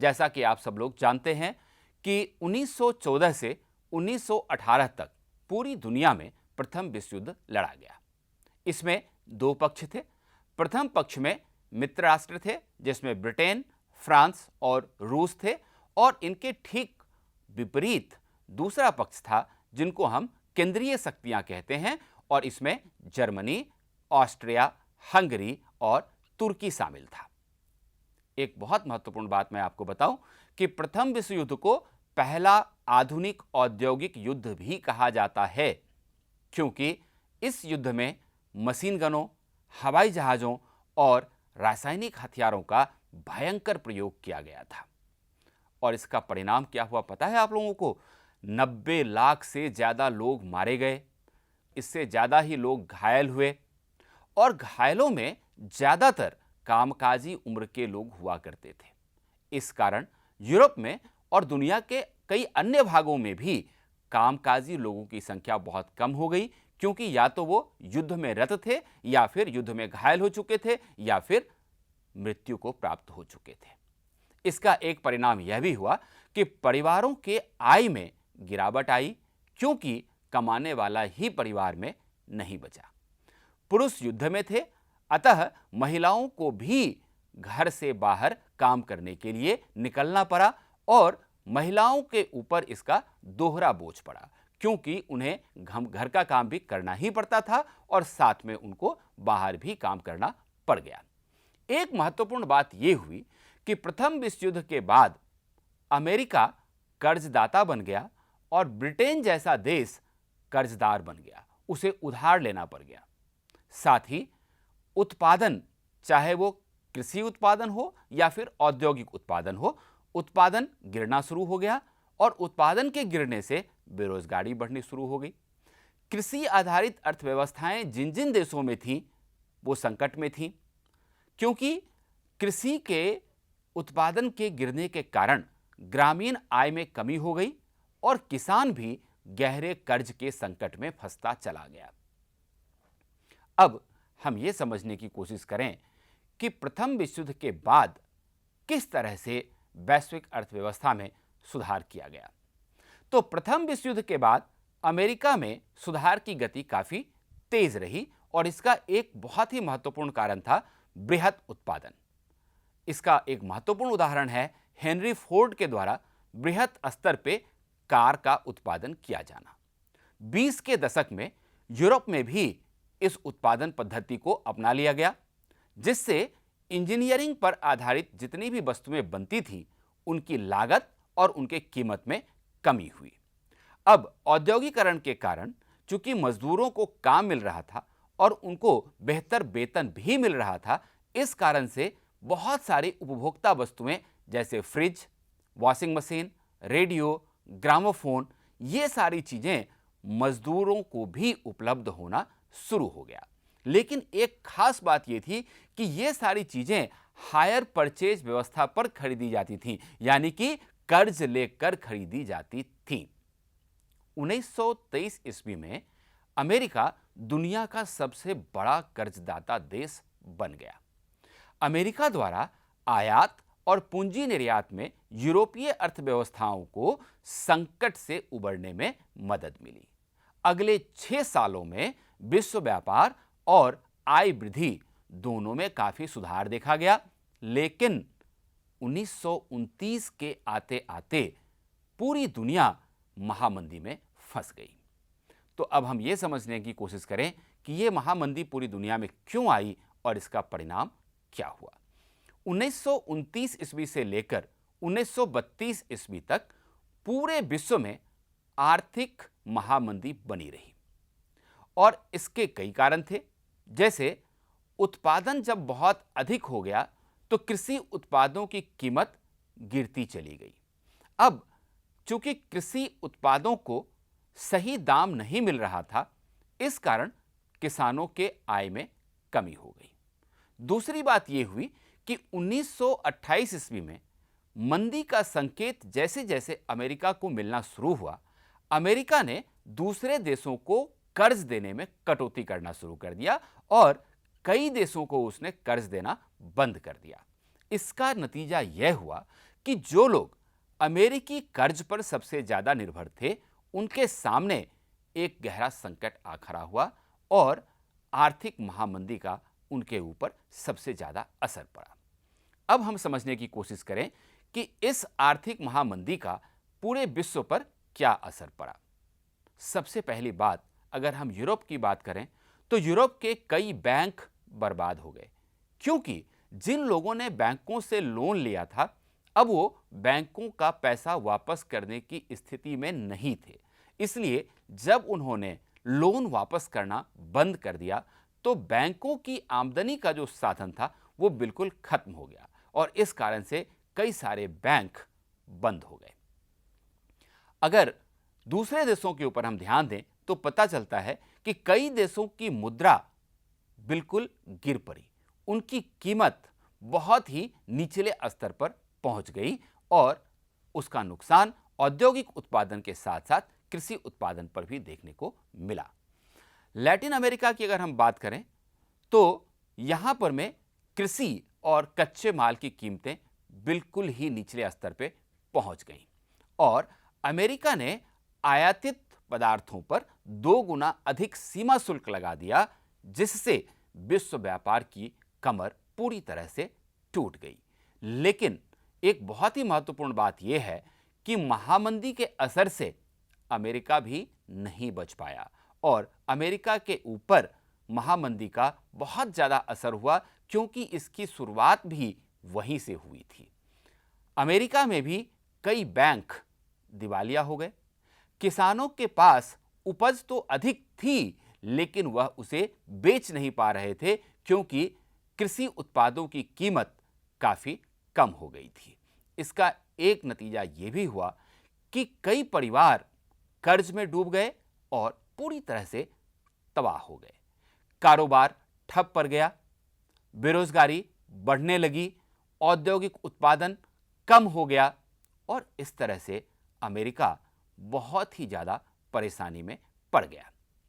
जैसा कि आप सब लोग जानते हैं कि 1914 से 1918 तक पूरी दुनिया में प्रथम विश्व युद्ध लड़ा गया। इसमें दो पक्ष थे। प्रथम पक्ष में मित्र राष्ट्र थे जिसमें ब्रिटेन, फ्रांस और रूस थे, और इनके ठीक विपरीत दूसरा पक्ष था जिनको हम केंद्रीय शक्तियां कहते हैं, और इसमें जर्मनी, ऑस्ट्रिया, हंगरी और तुर्की शामिल था। एक बहुत महत्वपूर्ण बात मैं आपको बताऊं कि प्रथम विश्व युद्ध को पहला आधुनिक औद्योगिक युद्ध भी कहा जाता है, क्योंकि इस युद्ध में मशीन गनों, हवाई जहाजों और रासायनिक हथियारों का भयंकर प्रयोग किया गया था। और इसका परिणाम क्या हुआ पता है आप लोगों को? 90 लाख से ज्यादा लोग मारे गए, इससे ज्यादा ही लोग घायल हुए, और घायलों में ज्यादातर कामकाजी उम्र के लोग हुआ करते थे। इस कारण यूरोप में और दुनिया के कई अन्य भागों में भी कामकाजी लोगों की संख्या बहुत कम हो गई, क्योंकि या तो वो युद्ध में रत थे, या फिर युद्ध में घायल हो चुके थे, या फिर मृत्यु को प्राप्त हो चुके थे। इसका एक परिणाम यह भी हुआ कि परिवारों के आय में गिरावट आई, क्योंकि कमाने वाला ही परिवार में नहीं बचा। पुरुष युद्ध में थे, अतः महिलाओं को भी घर से बाहर काम करने के लिए निकलना पड़ा, और महिलाओं के ऊपर इसका दोहरा बोझ पड़ा, क्योंकि उन्हें घर का काम भी करना ही पड़ता था और साथ में उनको बाहर भी काम करना पड़ गया। एक महत्वपूर्ण बात यह हुई कि प्रथम विश्व युद्ध के बाद अमेरिका कर्जदाता बन गया और ब्रिटेन जैसा देश कर्जदार बन गया, उसे उधार लेना पड़ गया। साथ ही उत्पादन, चाहे वो कृषि उत्पादन हो या फिर औद्योगिक उत्पादन हो, उत्पादन गिरना शुरू हो गया, और उत्पादन के गिरने से बेरोजगारी बढ़नी शुरू हो गई। कृषि आधारित अर्थव्यवस्थाएं जिन जिन देशों में थीं वो संकट में थीं, क्योंकि कृषि के उत्पादन के गिरने के कारण ग्रामीण आय में कमी हो गई और किसान भी गहरे कर्ज के संकट में फंसता चला गया। अब हम ये समझने की कोशिश करें कि प्रथम विश्व युद्ध के बाद किस तरह से वैश्विक अर्थव्यवस्था में सुधार किया गया। तो प्रथम विश्व युद्ध के बाद अमेरिका में सुधार की गति काफी तेज रही, और इसका एक बहुत ही महत्वपूर्ण कारण था बृहत उत्पादन। इसका एक महत्वपूर्ण उदाहरण है हेनरी फोर्ड के द्वारा बृहत स्तर पे कार का उत्पादन किया जाना। 20 के दशक में यूरोप में भी इस उत्पादन पद्धति को अपना लिया गया, जिससे इंजीनियरिंग पर आधारित जितनी भी वस्तुएं बनती थी उनकी लागत और उनके कीमत में कमी हुई। अब औद्योगिकरण के कारण चूंकि मजदूरों को काम मिल रहा था और उनको बेहतर वेतन भी मिल रहा था, इस कारण से बहुत सारी उपभोक्ता वस्तुएं जैसे fridge, washing machine, radio, gramophone, ये सारी चीजें मजदूरों को भी उपलब्ध होना शुरू हो गया। लेकिन एक खास बात यह थी कि ये सारी चीजें हायर परचेज व्यवस्था पर खरीदी जाती थीं, यानी कि कर्ज लेकर खरीदी जाती थीं। 1923 ईस्वी में अमेरिका दुनिया का सबसे बड़ा कर्जदाता देश बन गया। अमेरिका द्वारा आयात और पूंजी निर्यात में यूरोपीय अर्थव्यवस्थाओं को संकट से उबरने में मदद मिली। अगले 6 सालों में विश्व व्यापार और आय वृद्धि दोनों में काफी सुधार देखा गया, लेकिन 1929 के आते आते पूरी दुनिया महामंदी में फंस गई। तो अब हम ये समझने की कोशिश करें कि ये महामंदी पूरी दुनिया में क्यों आई और इसका परिणाम क्या हुआ। 1929 ईस्वी से लेकर 1932 ईस्वी तक पूरे विश्व में आर्थिक महामंदी बनी रही, और इसके कई कारण थे। जैसे उत्पादन जब बहुत अधिक हो गया तो कृषि उत्पादों की कीमत गिरती चली गई। अब चूंकि कृषि उत्पादों को सही दाम नहीं मिल रहा था, इस कारण किसानों के आय में कमी हो गई। दूसरी बात यह हुई कि 1928 ईस्वी में मंदी का संकेत जैसे जैसे अमेरिका को मिलना शुरू हुआ, अमेरिका ने दूसरे देशों को कर्ज देने में कटौती करना शुरू कर दिया और कई देशों को उसने कर्ज देना बंद कर दिया। इसका नतीजा यह हुआ कि जो लोग अमेरिकी कर्ज पर सबसे ज्यादा निर्भर थे, उनके सामने एक गहरा संकट आ खड़ा हुआ और आर्थिक महामंदी का उनके ऊपर सबसे ज्यादा असर पड़ा। अब हम समझने की कोशिश करें कि इस आर्थिक महामंदी का पूरे विश्व पर क्या असर पड़ा। सबसे पहली बात, अगर हम यूरोप की बात करें तो यूरोप के कई बैंक बर्बाद हो गए, क्योंकि जिन लोगों ने बैंकों से लोन लिया था, अब वो बैंकों का पैसा वापस करने की स्थिति में नहीं थे। इसलिए जब उन्होंने लोन वापस करना बंद कर दिया तो बैंकों की आमदनी का जो साधन था वो बिल्कुल खत्म हो गया और इस कारण से कई सारे बैंक बंद हो गए। अगर दूसरे देशों के ऊपर हम ध्यान दें तो पता चलता है कि कई देशों की मुद्रा बिल्कुल गिर पड़ी, उनकी कीमत बहुत ही निचले स्तर पर पहुंच गई और उसका नुकसान औद्योगिक उत्पादन के साथ साथ कृषि उत्पादन पर भी देखने को मिला। लैटिन अमेरिका की अगर हम बात करें तो यहां पर में कृषि और कच्चे माल की कीमतें बिल्कुल ही निचले स्तर पे पहुंच गईं और अमेरिका ने आयातित पदार्थों पर 2 गुना अधिक सीमा शुल्क लगा दिया, जिससे विश्व व्यापार की कमर पूरी तरह से टूट गई। लेकिन एक बहुत ही महत्वपूर्ण बात यह है कि महामंदी के असर से अमेरिका भी नहीं बच पाया और अमेरिका के ऊपर महामंदी का बहुत ज्यादा असर हुआ, क्योंकि इसकी शुरुआत भी वहीं से हुई थी। अमेरिका में भी कई बैंक दिवालिया हो गए। किसानों के पास उपज तो अधिक थी, लेकिन वह उसे बेच नहीं पा रहे थे, क्योंकि कृषि उत्पादों की कीमत काफी कम हो गई थी। इसका एक नतीजा यह भी हुआ कि कई परिवार कर्ज में डूब गए और पूरी तरह से तबाह हो गए। कारोबार ठप पड़ गया, बेरोजगारी बढ़ने लगी, औद्योगिक उत्पादन कम हो गया और इस तरह से अमेरिका बहुत ही ज्यादा परेशानी में पड़ गया।